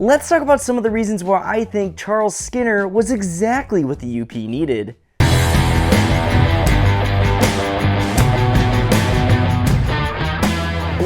let's talk about some of the reasons why I think Charles Skinner was exactly what the UP needed.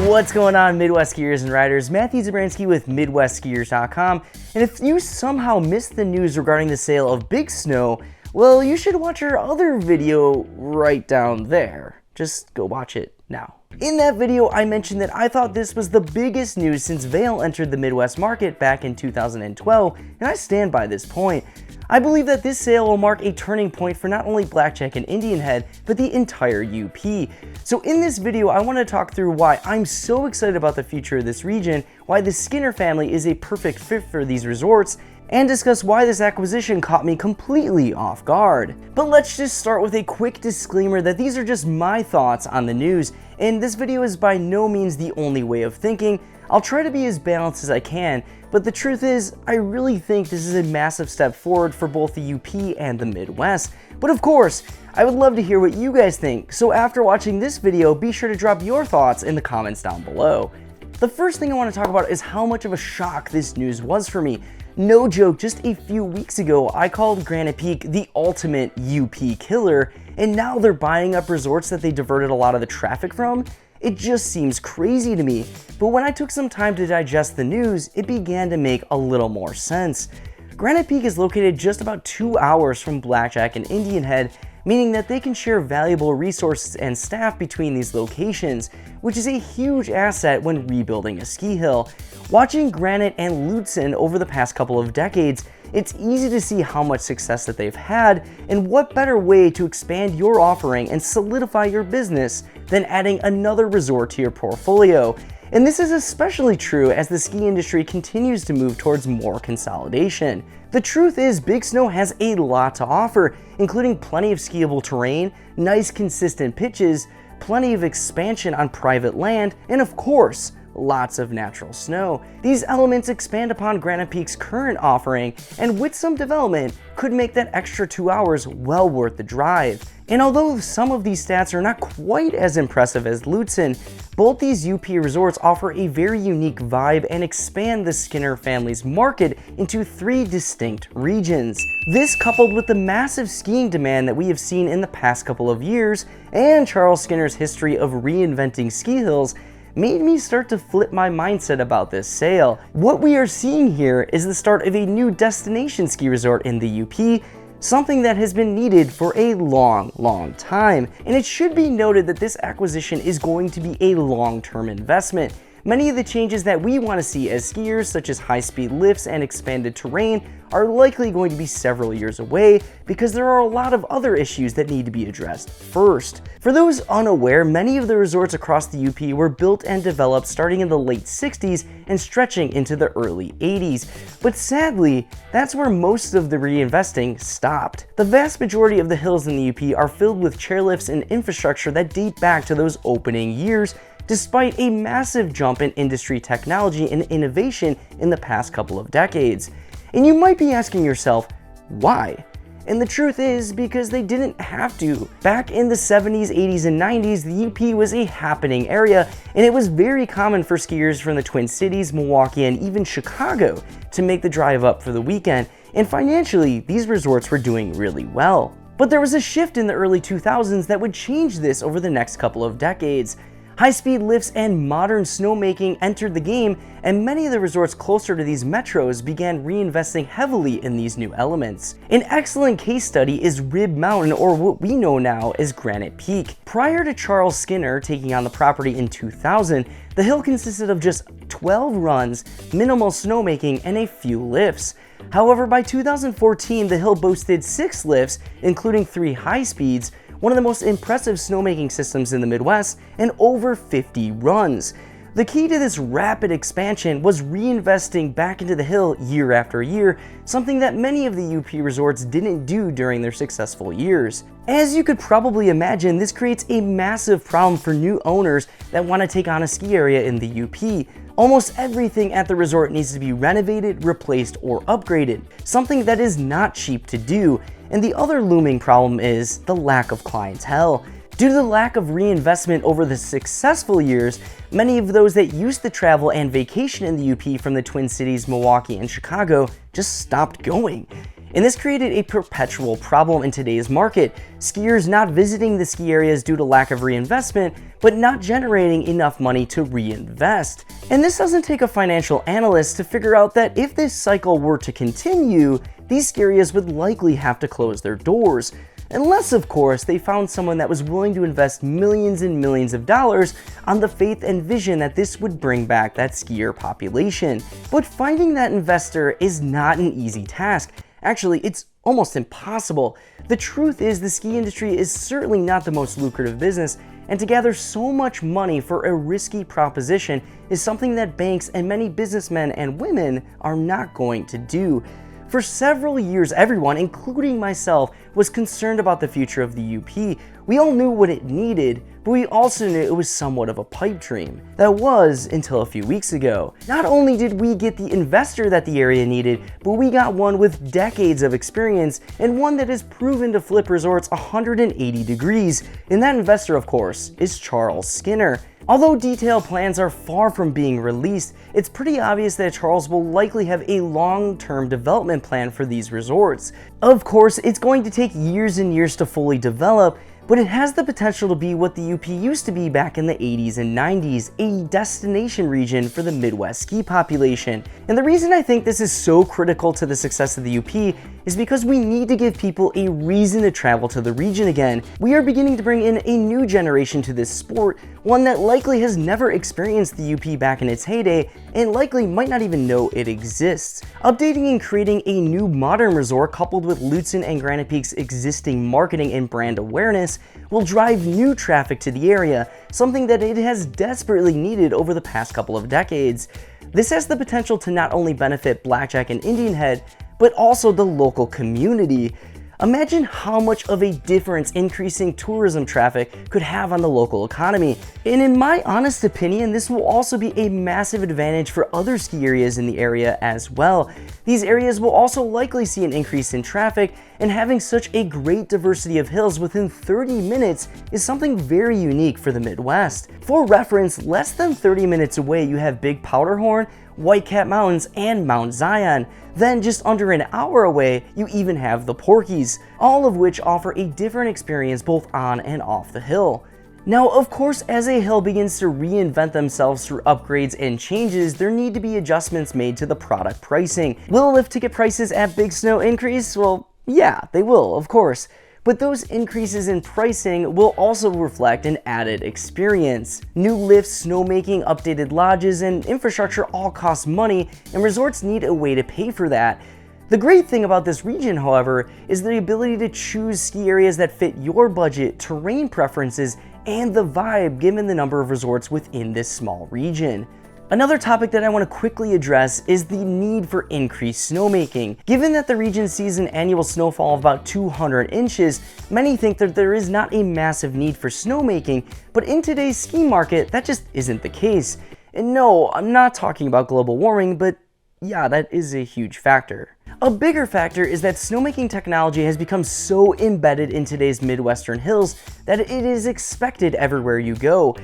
What's going on, Midwest skiers and riders? Matthew Zabransky with MidwestSkiers.com, and if you somehow missed the news regarding the sale of Big Snow, well, you should watch our other video right down there. Just go watch it now. In that video, I mentioned that I thought this was the biggest news since Vail entered the Midwest market back in 2012, and I stand by this point. I believe that this sale will mark a turning point for not only Blackjack and Indianhead, but the entire UP. So in this video, I want to talk through why I'm so excited about the future of this region, why the Skinner family is a perfect fit for these resorts, and discuss why this acquisition caught me completely off guard. But let's just start with a quick disclaimer that these are just my thoughts on the news, and this video is by no means the only way of thinking. I'll try to be as balanced as I can, but the truth is, I really think this is a massive step forward for both the UP and the Midwest. But of course, I would love to hear what you guys think, so after watching this video, be sure to drop your thoughts in the comments down below. The first thing I want to talk about is how much of a shock this news was for me. No joke, just a few weeks ago, I called Granite Peak the ultimate UP killer, and now they're buying up resorts that they diverted a lot of the traffic from? It just seems crazy to me, but when I took some time to digest the news, it began to make a little more sense. Granite Peak is located just about 2 hours from Blackjack and Indianhead, meaning that they can share valuable resources and staff between these locations, which is a huge asset when rebuilding a ski hill. Watching Granite and Lutsen over the past couple of decades, it's easy to see how much success that they've had, and what better way to expand your offering and solidify your business than adding another resort to your portfolio. And this is especially true as the ski industry continues to move towards more consolidation. The truth is, Big Snow has a lot to offer, including plenty of skiable terrain, nice consistent pitches, plenty of expansion on private land, and of course, lots of natural snow. These elements expand upon Granite Peak's current offering, and with some development, could make that extra 2 hours well worth the drive. And although some of these stats are not quite as impressive as Lutsen, both these UP resorts offer a very unique vibe and expand the Skinner family's market into 3 distinct regions. This, coupled with the massive skiing demand that we have seen in the past couple of years, and Charles Skinner's history of reinventing ski hills, made me start to flip my mindset about this sale. What we are seeing here is the start of a new destination ski resort in the UP, something that has been needed for a long time. And it should be noted that this acquisition is going to be a long-term investment. Many of the changes that we want to see as skiers, such as high-speed lifts and expanded terrain, are likely going to be several years away because there are a lot of other issues that need to be addressed first. For those unaware, many of the resorts across the UP were built and developed starting in the late 60s and stretching into the early 80s. But sadly, that's where most of the reinvesting stopped. The vast majority of the hills in the UP are filled with chairlifts and infrastructure that date back to those opening years, despite a massive jump in industry technology and innovation in the past couple of decades. And you might be asking yourself, why? And the truth is, because they didn't have to. Back in the 70s, 80s, and 90s, the UP was a happening area, and it was very common for skiers from the Twin Cities, Milwaukee, and even Chicago to make the drive up for the weekend, and financially, these resorts were doing really well. But there was a shift in the early 2000s that would change this over the next couple of decades. High-speed lifts and modern snowmaking entered the game, and many of the resorts closer to these metros began reinvesting heavily in these new elements. An excellent case study is Rib Mountain, or what we know now as Granite Peak. Prior to Charles Skinner taking on the property in 2000, the hill consisted of just 12 runs, minimal snowmaking, and a few lifts. However, by 2014, the hill boasted 6 lifts, including 3 high speeds, one of the most impressive snowmaking systems in the Midwest, and over 50 runs. The key to this rapid expansion was reinvesting back into the hill year after year, something that many of the UP resorts didn't do during their successful years. As you could probably imagine, this creates a massive problem for new owners that want to take on a ski area in the UP. Almost everything at the resort needs to be renovated, replaced, or upgraded, something that is not cheap to do. And the other looming problem is the lack of clientele. Due to the lack of reinvestment over the successful years, many of those that used to travel and vacation in the UP from the Twin Cities, Milwaukee, and Chicago just stopped going. And this created a perpetual problem in today's market, skiers not visiting the ski areas due to lack of reinvestment, but not generating enough money to reinvest. And this doesn't take a financial analyst to figure out that if this cycle were to continue, these ski areas would likely have to close their doors. Unless, of course, they found someone that was willing to invest millions and millions of dollars on the faith and vision that this would bring back that skier population. But finding that investor is not an easy task. Actually, it's almost impossible. The truth is, the ski industry is certainly not the most lucrative business, and to gather so much money for a risky proposition is something that banks and many businessmen and women are not going to do. For several years, everyone, including myself, was concerned about the future of the UP. We all knew what it needed, but we also knew it was somewhat of a pipe dream. That was until a few weeks ago. Not only did we get the investor that the area needed, but we got one with decades of experience and one that has proven to flip resorts 180 degrees. And that investor, of course, is Charles Skinner. Although detailed plans are far from being released, it's pretty obvious that Charles will likely have a long-term development plan for these resorts. Of course, it's going to take years and years to fully develop, but it has the potential to be what the UP used to be back in the 80s and 90s, a destination region for the Midwest ski population. And the reason I think this is so critical to the success of the UP is because we need to give people a reason to travel to the region again. We are beginning to bring in a new generation to this sport, one that likely has never experienced the UP back in its heyday and likely might not even know it exists. Updating and creating a new modern resort coupled with Lutsen and Granite Peak's existing marketing and brand awareness will drive new traffic to the area, something that it has desperately needed over the past couple of decades. This has the potential to not only benefit Blackjack and Indianhead, but also the local community. Imagine how much of a difference increasing tourism traffic could have on the local economy. And in my honest opinion, this will also be a massive advantage for other ski areas in the area as well. These areas will also likely see an increase in traffic, and having such a great diversity of hills within 30 minutes is something very unique for the Midwest. For reference, less than 30 minutes away you have Big Powderhorn, Whitecap Mountains, and Mount Zion. Then just under an hour away, you even have the Porkies, all of which offer a different experience both on and off the hill. Now, of course, as a hill begins to reinvent themselves through upgrades and changes, there need to be adjustments made to the product pricing. Will lift ticket prices at Big Snow increase? Well, yeah, they will, of course. But those increases in pricing will also reflect an added experience. New lifts, snowmaking, updated lodges, and infrastructure all cost money, and resorts need a way to pay for that. The great thing about this region, however, is the ability to choose ski areas that fit your budget, terrain preferences, and the vibe given the number of resorts within this small region. Another topic that I want to quickly address is the need for increased snowmaking. Given that the region sees an annual snowfall of about 200 inches, many think that there is not a massive need for snowmaking, but in today's ski market, that just isn't the case. And no, I'm not talking about global warming, but yeah, that is a huge factor. A bigger factor is that snowmaking technology has become so embedded in today's Midwestern hills that it is expected everywhere you go.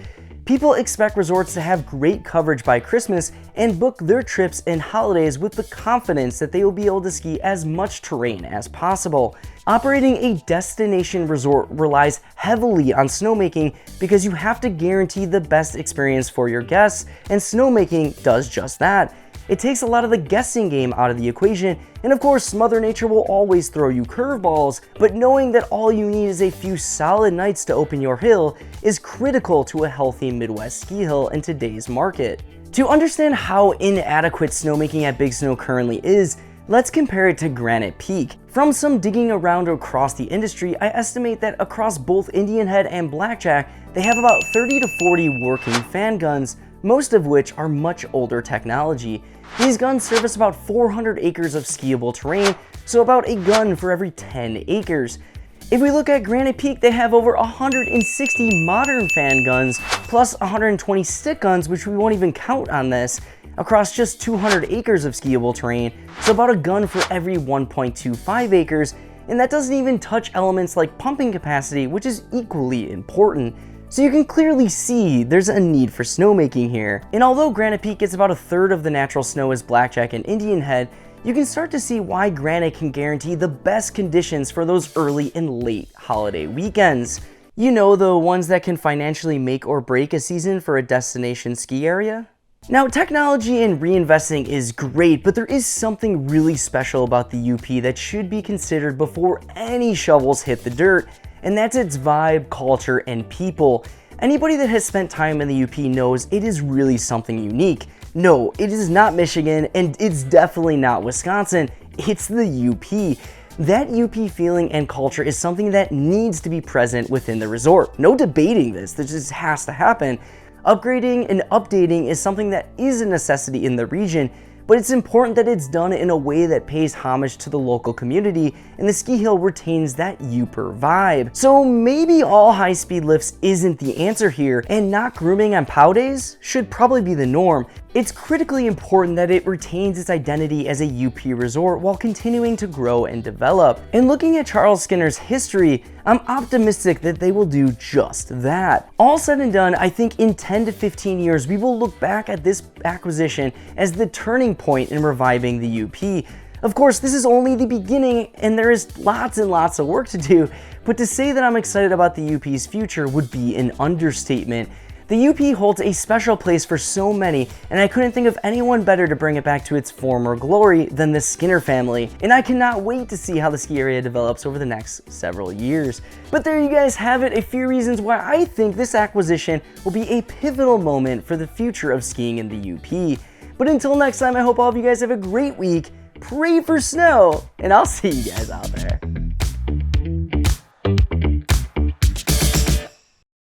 People expect resorts to have great coverage by Christmas and book their trips and holidays with the confidence that they will be able to ski as much terrain as possible. Operating a destination resort relies heavily on snowmaking because you have to guarantee the best experience for your guests, and snowmaking does just that. It takes a lot of the guessing game out of the equation, and of course, Mother Nature will always throw you curveballs, but knowing that all you need is a few solid nights to open your hill is critical to a healthy Midwest ski hill in today's market. To understand how inadequate snowmaking at Big Snow currently is, let's compare it to Granite Peak. From some digging around across the industry, I estimate that across both Indianhead and Blackjack, they have about 30 to 40 working fan guns, most of which are much older technology. These guns service about 400 acres of skiable terrain, so about a gun for every 10 acres. If we look at Granite Peak, they have over 160 modern fan guns, plus 120 stick guns, which we won't even count on this, across just 200 acres of skiable terrain, so about a gun for every 1.25 acres, and that doesn't even touch elements like pumping capacity, which is equally important. So you can clearly see there's a need for snowmaking here. And although Granite Peak gets about a third of the natural snow as Blackjack and Indianhead, you can start to see why Granite can guarantee the best conditions for those early and late holiday weekends. You know, the ones that can financially make or break a season for a destination ski area? Now, technology and reinvesting is great, but there is something really special about the UP that should be considered before any shovels hit the dirt, and that's its vibe, culture, and people. Anybody that has spent time in the UP knows it is really something unique. No, it is not Michigan, and it's definitely not Wisconsin. It's the UP. That UP feeling and culture is something that needs to be present within the resort. No debating this just has to happen. Upgrading and updating is something that is a necessity in the region, but it's important that it's done in a way that pays homage to the local community and the ski hill retains that Upper vibe. So maybe all high-speed lifts isn't the answer here, and not grooming on POW days should probably be the norm. It's critically important that it retains its identity as a UP resort while continuing to grow and develop. And looking at Charles Skinner's history, I'm optimistic that they will do just that. All said and done, I think in 10 to 15 years, we will look back at this acquisition as the turning point in reviving the UP. Of course, this is only the beginning and there is lots and lots of work to do, but to say that I'm excited about the UP's future would be an understatement. The UP holds a special place for so many, and I couldn't think of anyone better to bring it back to its former glory than the Skinner family, and I cannot wait to see how the ski area develops over the next several years. But there you guys have it, a few reasons why I think this acquisition will be a pivotal moment for the future of skiing in the UP. But until next time, I hope all of you guys have a great week, pray for snow, and I'll see you guys out there.